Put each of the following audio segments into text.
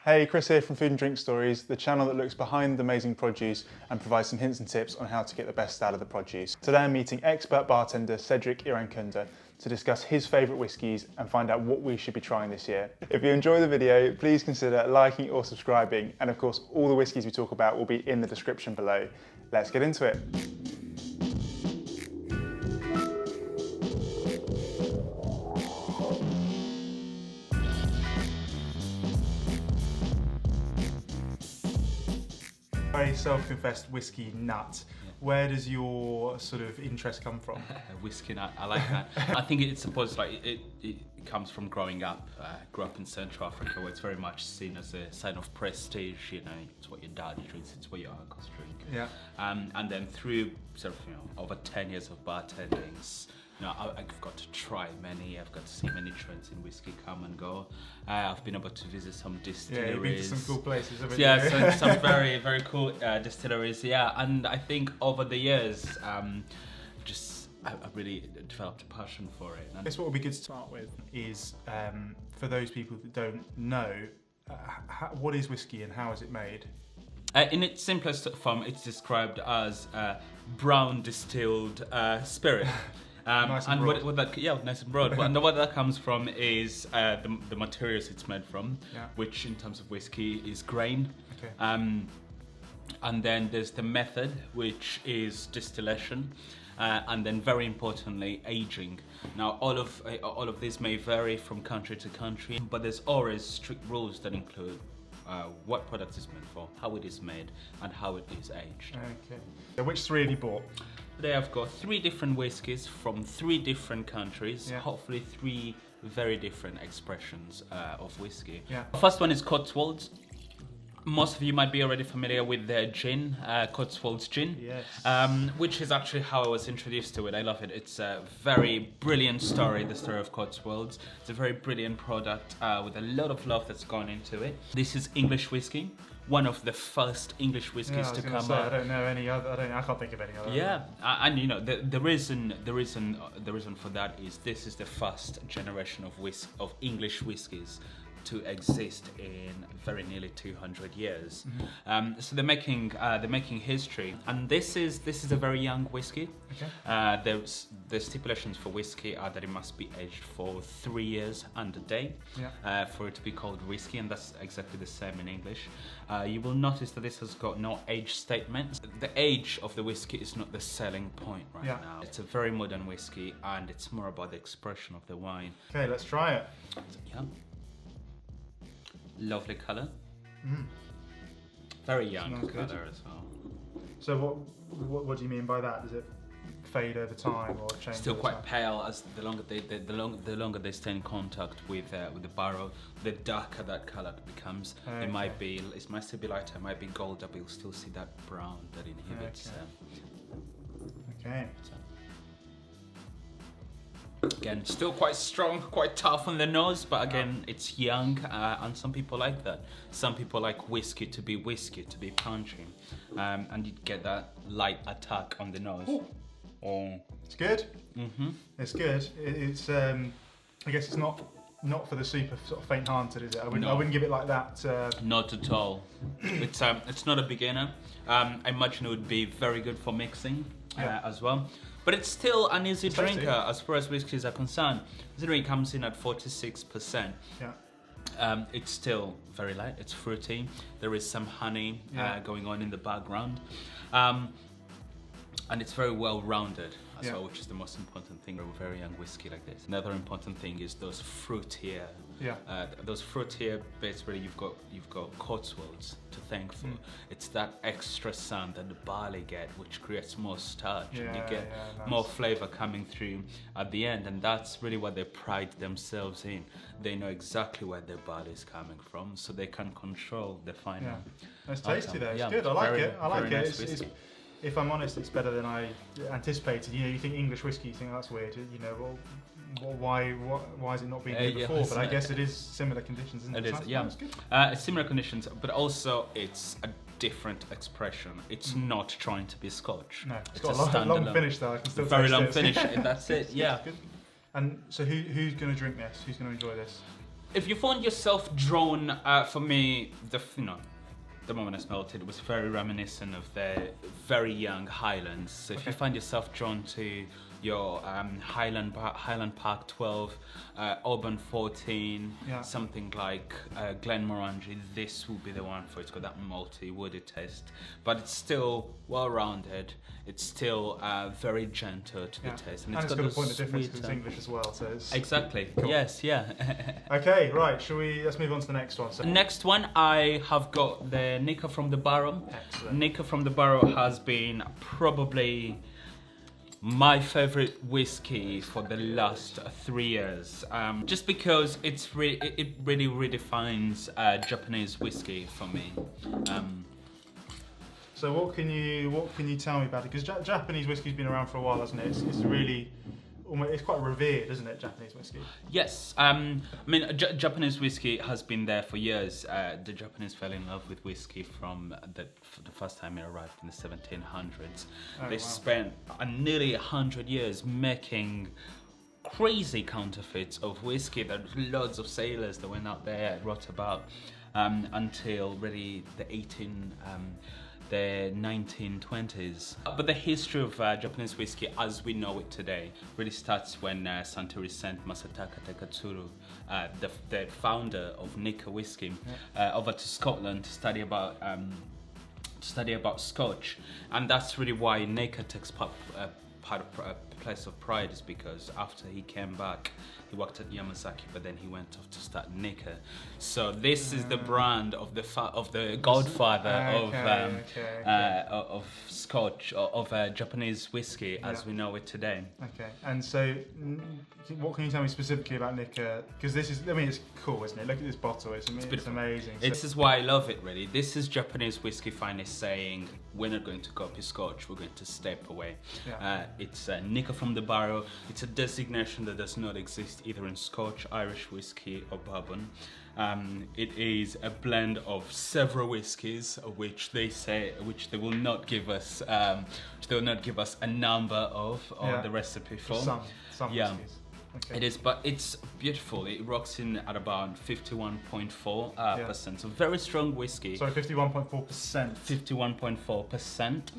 Hey, Chris here from Food and Drink Stories, the channel that looks behind the amazing produce and provides some hints and tips on how to get the best out of the produce. Today I'm meeting expert bartender Cedric Irankunda to discuss his favourite whiskies and find out what we should be trying this year. If you enjoy the video, please consider liking or subscribing, and of course all the whiskies we talk about will be in the description below. Let's get into it. Very self-confessed whiskey nut. Where does your sort of interest come from? Whiskey nut, I like that. I think it's supposed like it comes from growing up. Grew up in Central Africa, where it's very much seen as a sign of prestige. You know, it's what your dad drinks, it's what your uncles drink. Yeah. And then through sort of over 10 years of bartending, I've got to try many. I've got to see many trends in whiskey come and go. I've been able to visit some distilleries. Yeah, you've been to some cool places, haven't you? Yeah, some very, very cool distilleries. Yeah, and I think over the years, I really developed a passion for it. I guess what would be good to start with is, for those people that don't know, what is whiskey and how is it made? In its simplest form, it's described as brown distilled spirit. Nice and broad. Nice and broad. And what that comes from is the materials it's made from, which in terms of whiskey is grain. Okay. And then there's the method, which is distillation, and then very importantly, aging. Now, all of this may vary from country to country, but there's always strict rules that include what product is meant for, how it is made, and how it is aged. Okay. So which three have you bought? Today I've got 3 different whiskies from 3 different countries, hopefully 3 very different expressions of whiskey. Yeah. The first one is Cotswold. Most of you might be already familiar with their gin, Cotswold's gin, yes. Which is actually how I was introduced to it. I love it. It's a very brilliant story, the story of Cotswolds. It's a very brilliant product with a lot of love that's gone into it. This is English whiskey, one of the first English whiskies to come out. I don't know any other. I can't think of any other. Yeah, and the reason for that is this is the first generation of English whiskies to exist in very nearly 200 years. Mm-hmm. So they're making history, and this is a very young whiskey. Okay. The stipulations for whiskey are that it must be aged for 3 years and a day for it to be called whiskey, and that's exactly the same in English. You will notice that this has got no age statement. The age of the whiskey is not the selling point right now. It's a very modern whiskey, and it's more about the expression of the wine. Okay, let's try it. Yeah. Lovely colour. Very young colour as well. So what do you mean by that? Does it fade over time or change? Still quite pale as the longer they stay in contact with the barrel, the darker that colour becomes. Okay. It might still be lighter, it might be golder, but you'll still see that brown that inhibits. Okay. Again, still quite strong, quite tough on the nose, but again, it's young, and some people like that. Some people like whiskey, to be punchy, and you get that light attack on the nose. Oh. It's good. Mm-hmm. It's good. It's I guess it's not for the super sort of faint-hearted, is it? I wouldn't give it like that. Not at all. It's not a beginner. I imagine it would be very good for mixing as well. But it's still an easy drinker as far as whiskies are concerned. Considering it comes in at 46%. Yeah. It's still very light. It's fruity. There is some honey going on in the background, and it's very well rounded as well, which is the most important thing for a very young whiskey like this. Another important thing is those fruitier bits. Really, you've got Cotswolds to thank for. It's that extra sun that the barley get, which creates more starch, and you get more flavour coming through at the end, and that's really what they pride themselves in. They know exactly where their barley is coming from, so they can control the final. Yeah. It's tasty though. It's good. I like it. If I'm honest, it's better than I anticipated. You think English whiskey, you think that's weird. Why is it not being here before? But I guess it is similar conditions, isn't it? It is, It's similar conditions, but also it's a different expression. It's not trying to be Scotch. No, it's got a long finish though. I can still very long finish. That's it. Yeah. And so who's going to drink this? Who's going to enjoy this? If you find yourself drawn, for me, the moment I smelled it, it was very reminiscent of the very young Highlands. So if you find yourself drawn to your Highland Park 12, Auburn 14, something like Glenmorangie, this will be the one for it. It's got that malty, woody taste, but it's still well-rounded. It's still very gentle to the taste, and it's got a point of difference because it's English as well. So it's exactly cool. Yes, yeah. Okay, right. Let's move on to the next one. So next one, I have got the Nikka from the Barrow. Excellent. Nikka from the Barrow has been probably my favorite whiskey for the last 3 years, just because it really redefines Japanese whiskey for me. So what can you tell me about it? Because Japanese whiskey's been around for a while, hasn't it? It's really it's quite revered, isn't it, Japanese whiskey? Yes, I mean Japanese whiskey has been there for years. The Japanese fell in love with whiskey from the first time it arrived in the 1700s. They spent nearly 100 years making crazy counterfeits of whiskey. There were loads of sailors that went out there and wrote about until really the 1920s. But the history of Japanese whiskey as we know it today really starts when Suntory sent Masataka Takatsuru, the founder of Nikka whiskey, over to Scotland to study about Scotch, and that's really why Nikka takes place of pride, is because after he came back, he worked at Yamazaki, but then he went off to start Nikka. So this is the brand of the godfather of Scotch, of Japanese whiskey as we know it today. Okay, and so what can you tell me specifically about Nikka? Because this is, I mean, it's cool, isn't it? Look at this bottle, it's amazing. This is why I love it, really. This is Japanese whiskey finest saying, we're not going to copy Scotch, we're going to step away. It's Nikka from the Barrow. It's a designation that does not exist either in Scotch, Irish whiskey or bourbon. It is a blend of several whiskies, which they will not give us a number of or the recipe for. Some whiskies. Okay. It is, but it's beautiful. It rocks in at about 51.4%. So very strong whiskey. Sorry, 51.4%. 51.4%.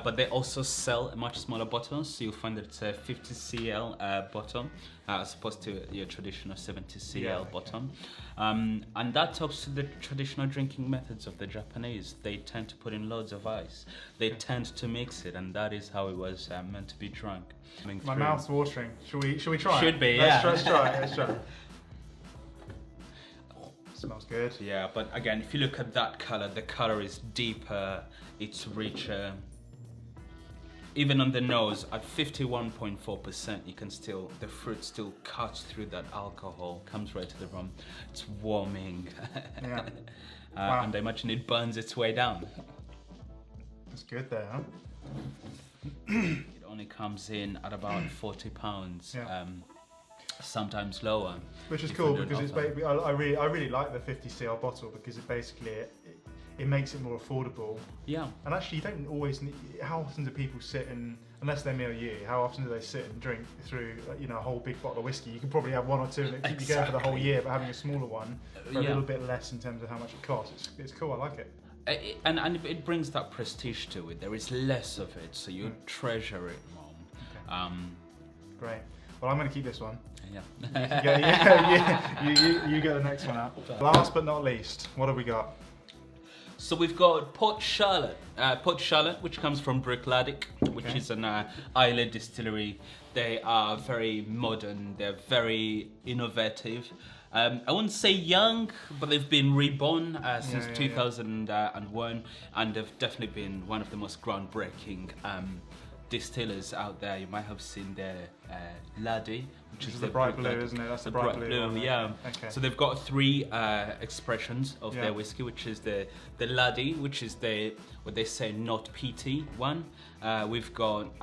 But they also sell much smaller bottles. So you'll find that it's a 50 cl bottle as opposed to your traditional 70 cl bottle. And that talks to the traditional drinking methods of the Japanese. They tend to put in loads of ice. They tend to mix it, and that is how it was meant to be drunk. My mouth's watering. Should we try? Should be, Let's try it. Smells good. Yeah, but again, if you look at that color, the color is deeper, it's richer. Even on the nose, at 51.4%, you can the fruit still cuts through that alcohol, comes right to the rum. It's warming. And I imagine it burns its way down. That's good there, huh? It only comes in at about £40, sometimes lower. Which is cool because it's basically, I really like the 50 cl bottle because it basically it makes it more affordable. Yeah. And actually, you don't always need. How often do people sit and, unless they know you, how often do they sit and drink through a whole big bottle of whiskey? You can probably have one or two and it keep you going for the whole year, but having a smaller one for a little bit less in terms of how much it costs, it's cool. I like it. And it brings that prestige to it. There is less of it, so you treasure it more. Okay. Great. Well, I'm going to keep this one. Yeah. You get the next one out. Last but not least, what have we got? So we've got Port Charlotte, which comes from Bruichladdich, which is an Islay distillery. They are very modern. They're very innovative. I wouldn't say young, but they've been reborn since 2001, and they've definitely been one of the most groundbreaking distillers out there. You might have seen their Laddie, which is the bright blue, isn't it? That's the bright blue. Yeah. Okay. So they've got three expressions of their whiskey, which is the Laddie, which is what they say not peaty one. We've got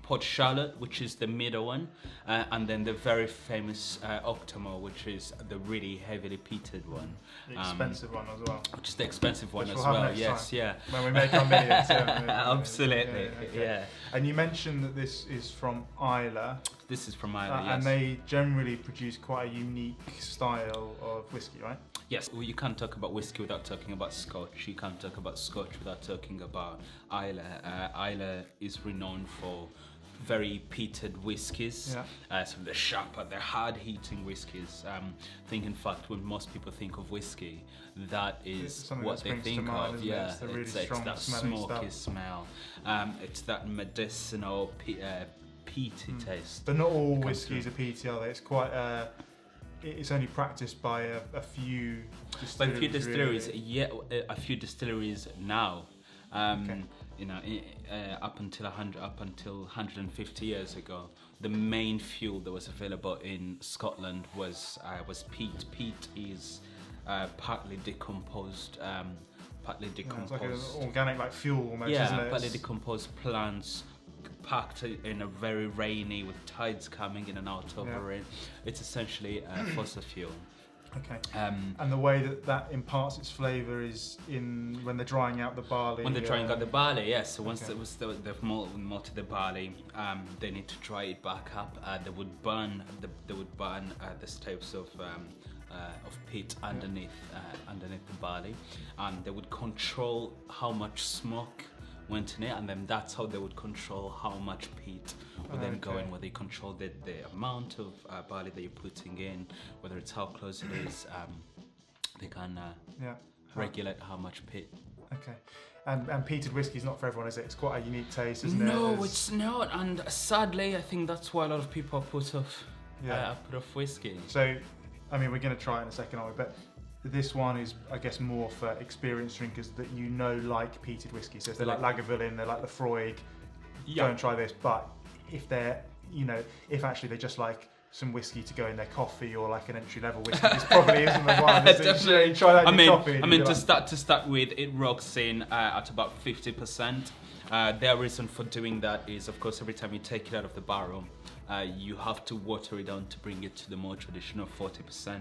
Port Charlotte, which is the middle one, and then the very famous Octomore, which is the really heavily peated one. The expensive one as well. Which is the expensive one which as we'll well. Have Yes, time, yeah. When we make our millions. Absolutely. Yeah. And you mentioned that this is from Islay. This is from Ireland. And they generally produce quite a unique style of whiskey, right? Yes, well, you can't talk about whiskey without talking about Scotch. You can't talk about Scotch without talking about Islay. Islay is renowned for very peated whiskies, some of the sharper, the hard-hitting whiskies. I think, in fact, when most people think of whiskey, that is what they think of. Yeah, it's, really it's that smoky smell. It's that medicinal peaty taste. But not all whiskies are peaty, are they? It's quite. It's only practiced by a few distilleries. But a few distilleries, really. a few distilleries now. You know, up until 150 years ago, the main fuel that was available in Scotland was peat. Peat is partly decomposed. It's like an organic, like fuel almost, isn't it? Partly decomposed plants packed in a very rainy, with tides coming in and out over it. It's essentially fossil fuel. Okay. And the way that imparts its flavour is when they're drying out the barley. When they're drying out the barley, yes. So once they've malted the barley, they need to dry it back up. They would burn the steps of peat underneath the barley. They would control how much smoke went in it, and then that's how they would control how much peat would then go in, where they control the amount of barley that you're putting in, whether it's how close it is. They can regulate how much peat. Okay. And peated whiskey is not for everyone, is it? It's quite a unique taste, isn't it? No, it's not. And sadly, I think that's why a lot of people are put off whiskey. So, I mean, we're going to try it in a second, aren't we? But this one is, I guess, more for experienced drinkers that like peated whiskey. So if they like Lagavulin, they like the Freud, go and try this. But if they're, if actually they just like some whiskey to go in their coffee, or like an entry-level whiskey, this probably isn't the one. Definitely. Try that in your coffee. I mean, to start with, it rocks in at about 50%. Their reason for doing that is, of course, every time you take it out of the barrel, you have to water it down to bring it to the more traditional 40%.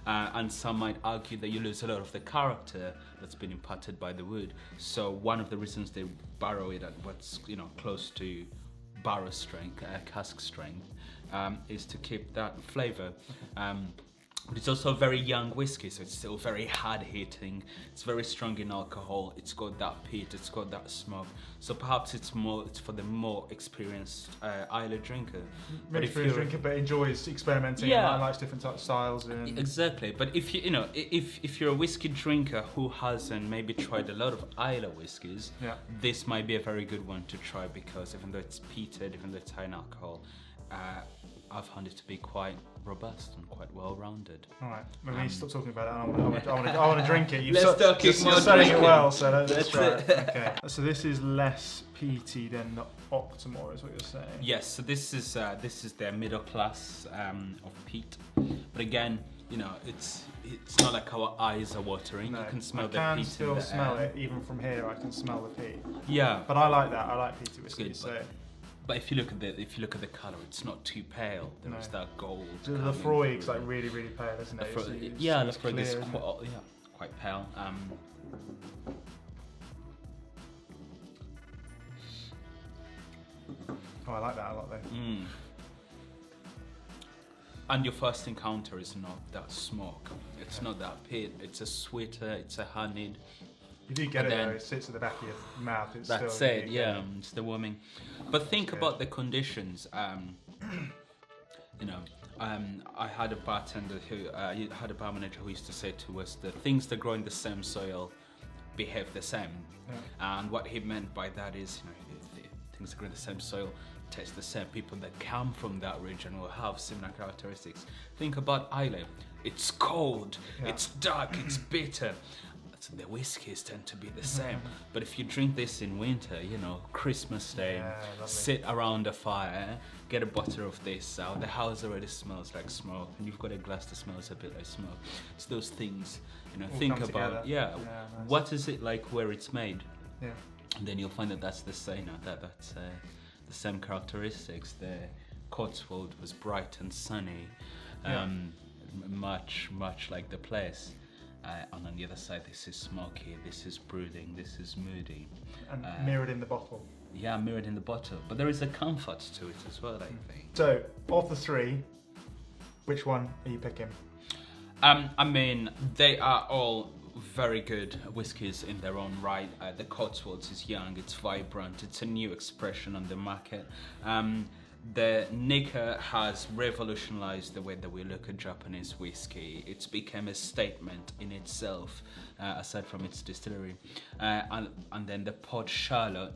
And some might argue that you lose a lot of the character that's been imparted by the wood. So one of the reasons they barrel it at what's close to barrel strength, cask strength, is to keep that flavour. But it's also a very young whiskey, so it's still very hard hitting. It's very strong in alcohol. It's got that peat. It's got that smoke. So perhaps it's for the more experienced Islay drinker. But enjoys experimenting and likes different types of styles. Exactly. But if you're a whiskey drinker who hasn't maybe tried a lot of Islay whiskies, this might be a very good one to try, because even though it's peated, even though it's high in alcohol, I've found it to be quite robust and quite well-rounded. All right, we need to stop talking about it. I want to drink it. You're selling it well, so let's try it. Okay. So this is less peaty than the Octomore, is what you're saying? Yes. So this is their middle class of peat, but again, it's not like our eyes are watering. No, you can smell the peat. I can still smell it even from here. I can smell the peat. Yeah. But I like that. I like peaty whiskey. But if you look at the colour, it's not too pale. There's that gold. The Freud's like really, really pale, isn't it? The Freud is quite pale. I like that a lot, though. And your first encounter is not that smoke. It's not that peat. It's a sweeter. It's a honeyed. You do get it though, it sits at the back of your mouth. It's the warming. But think about the conditions. I had a bartender had a bar manager who used to say to us that things that grow in the same soil behave the same. Yeah. And what he meant by that is, things that grow in the same soil taste the same. People that come from that region will have similar characteristics. Think about Islay. It's cold, it's dark, it's bitter. The whiskies tend to be the same, but if you drink this in winter, Christmas Day, sit around a fire, get a bottle of this out, the house already smells like smoke, and you've got a glass that smells a bit like smoke. It's those things, think about, nice. What is it like where it's made? Yeah. And then you'll find that that's the same, that's the same characteristics. The Cotswold was bright and sunny, much like the place. and on the other side, this is smoky, this is brooding, this is moody. And mirrored in the bottle. Yeah, mirrored in the bottle. But there is a comfort to it as well, I think. So, of the three, which one are you picking? I mean, they are all very good whiskies in their own right. The Cotswolds is young, it's vibrant, it's a new expression on the market. The Nikka has revolutionized the way that we look at Japanese whiskey. It's become a statement in itself, aside from its distillery. And then the Pot Charlotte.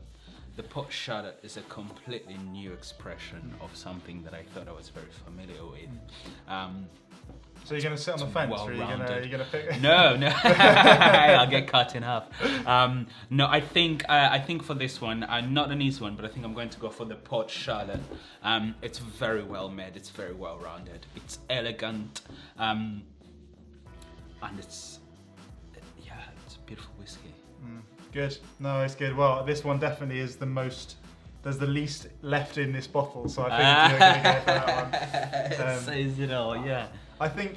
The Pot Charlotte is a completely new expression of something that I thought I was very familiar with. So you're going to sit on the fence, or are you going to pick? No, I'll get cut in half. No, I think for this one, not an easy one, but I think I'm going to go for the Pot Charlotte. It's very well made, it's very well rounded, it's elegant, and it's a beautiful whiskey. Good. No, it's good. Well, this one definitely is the most. There's the least left in this bottle, so I think you're going to go for that one. It says it all, yeah. I think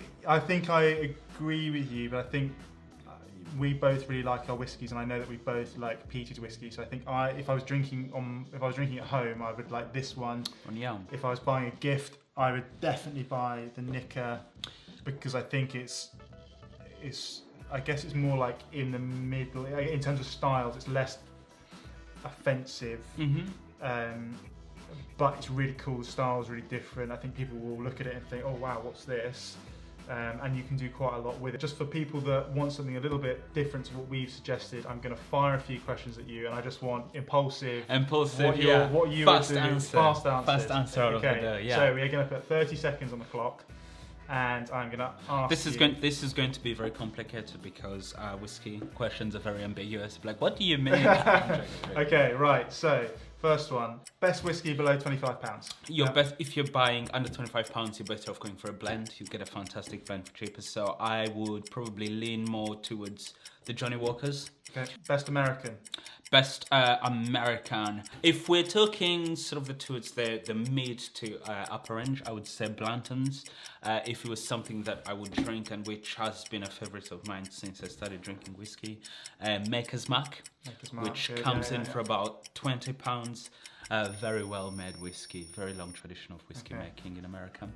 I agree with you, but I think we both really like our whiskies, and I know that we both like peated whiskey. So I think if I was drinking at home, I would like this one. If I was buying a gift, I would definitely buy the Nikka, because I think I guess it's more like in the middle in terms of styles. It's less offensive. But it's really cool, the style's really different. I think people will look at it and think, oh wow, what's this? And you can do quite a lot with it. Just for people that want something a little bit different to what we've suggested, I'm going to fire a few questions at you, and I just want impulsive, what you fast would do. answer. Fast answer out of the door, yeah. So we're going to put 30 seconds on the clock, and I'm going to ask This is going to be very complicated because whiskey questions are very ambiguous. Like, what do you mean? Okay, right, so first one, best whiskey below £25. If you're buying under £25, you're better off going for a blend. You get a fantastic blend for cheaper. So I would probably lean more towards the Johnny Walkers. Okay. Best American. Best American. If we're talking sort of towards the mid to upper range, I would say Blanton's. If it was something that I would drink, and which has been a favourite of mine since I started drinking whiskey, Maker's Mark, which comes in for about £20. Very well made whiskey, very long tradition of whiskey making in America.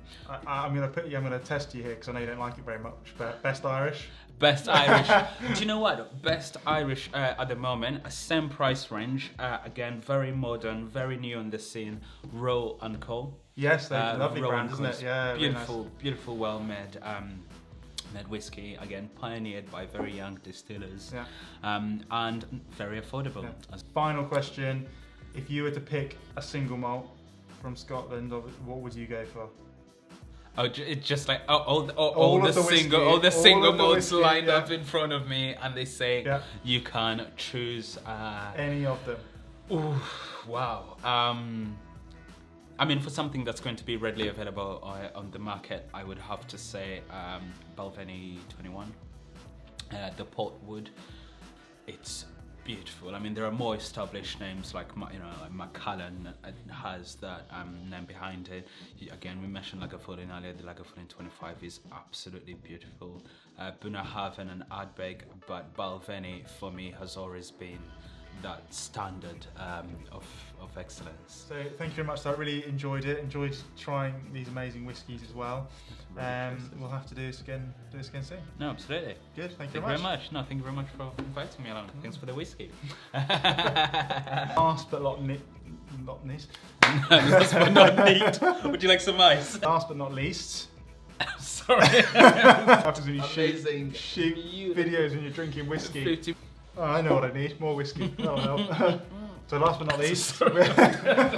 I'm going to test you here because I know you don't like it very much. But best Irish. Best Irish. Do you know what? Best Irish at the moment, a same price range. Again, very modern, very new on the scene. Row and Co. Yes, they're lovely brand, isn't it? Yeah, beautiful, nice. Beautiful, well made. Made whiskey, again pioneered by very young distillers, and very affordable. Yeah. Final question: if you were to pick a single malt from Scotland, what would you go for? Oh, it's just like all the single malts lined up in front of me, and they say you can choose any of them. Ooh, wow. I mean, for something that's going to be readily available on the market, I would have to say Balvenie 21, the Portwood. It's beautiful. I mean, there are more established names like Macallan has that name behind it. Again, we mentioned Lagerfeld earlier. The Lagerfeld 25 is absolutely beautiful. Bunnahabhain and Ardbeg, but Balvenie for me has always been that standard of excellence. So thank you very much. I really enjoyed it. Enjoyed trying these amazing whiskies as well. We'll have to do this again soon. No, absolutely. Good. Thank you very much. No, thank you very much for inviting me along. Thanks for the whiskey. Last but not least. Last but not least. Would you like some ice? Last but not least. Sorry. After when you shoot videos when you're drinking whiskey. Oh, I know what I need. More whiskey. That'll help. So last but not least.